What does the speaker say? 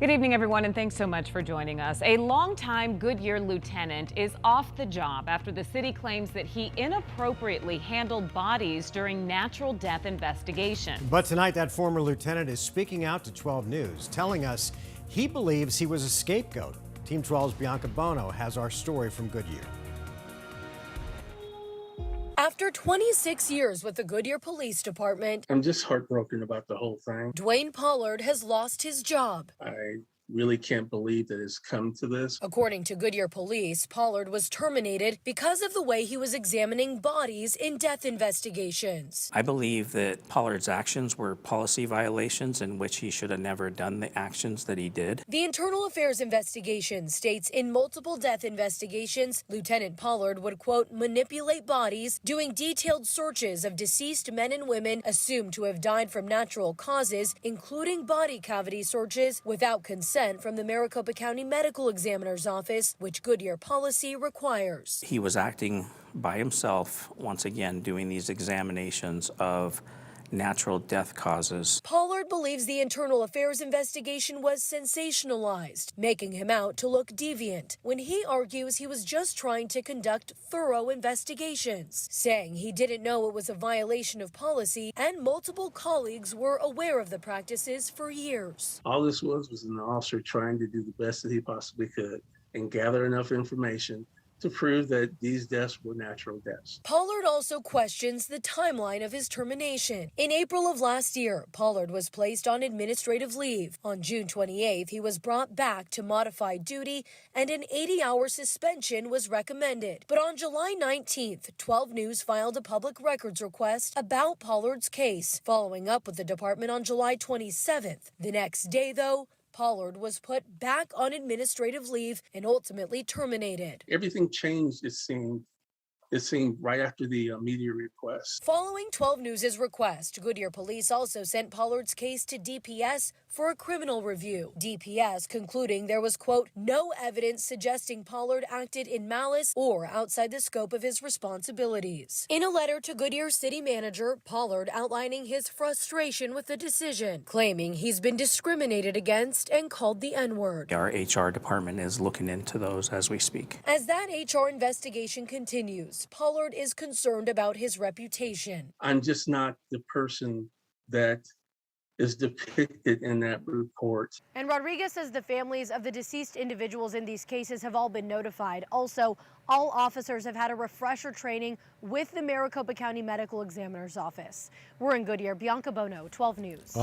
Good evening, everyone, and thanks so much for joining us. A longtime Goodyear lieutenant is off the job after the city claims that he inappropriately handled bodies during natural death investigations. But tonight, that former lieutenant is speaking out to 12 News, telling us he believes he was a scapegoat. Team 12's Bianca Bono has our story from Goodyear. After 26 years with the Goodyear Police Department, I'm just heartbroken about the whole thing. Dwayne Pollard has lost his job. I really can't believe that it's come to this. According to Goodyear Police, Pollard was terminated because of the way he was examining bodies in death investigations. I believe that Pollard's actions were policy violations in which he should have never done the actions that he did. The Internal Affairs investigation states in multiple death investigations, Lieutenant Pollard would, quote, manipulate bodies, doing detailed searches of deceased men and women assumed to have died from natural causes, including body cavity searches without consent from the Maricopa County Medical Examiner's Office, which Goodyear policy requires. He was acting by himself, once again, doing these examinations of natural death causes. Pollard believes the Internal Affairs investigation was sensationalized, making him out to look deviant, when he argues he was just trying to conduct thorough investigations, saying he didn't know it was a violation of policy and multiple colleagues were aware of the practices for years. All this was an officer trying to do the best that he possibly could and gather enough information to prove that these deaths were natural deaths. Pollard also questions the timeline of his termination. In April of last year, Pollard was placed on administrative leave. On June 28th, he was brought back to modified duty and an 80-hour suspension was recommended. But on July 19th, 12 News filed a public records request about Pollard's case, following up with the department on July 27th. The next day, though, Pollard was put back on administrative leave and ultimately terminated. Everything changed, it seemed right after the media request. Following 12 News' request, Goodyear Police also sent Pollard's case to DPS for a criminal review. DPS concluding there was, quote, no evidence suggesting Pollard acted in malice or outside the scope of his responsibilities. In a letter to Goodyear City Manager, Pollard outlining his frustration with the decision, claiming he's been discriminated against and called the N-word. Our HR department is looking into those as we speak. As that HR investigation continues, Pollard is concerned about his reputation. I'm just not the person that is depicted in that report. And Rodriguez says the families of the deceased individuals in these cases have all been notified. Also, all officers have had a refresher training with the Maricopa County Medical Examiner's Office. We're in Goodyear. Bianca Bono, 12 News.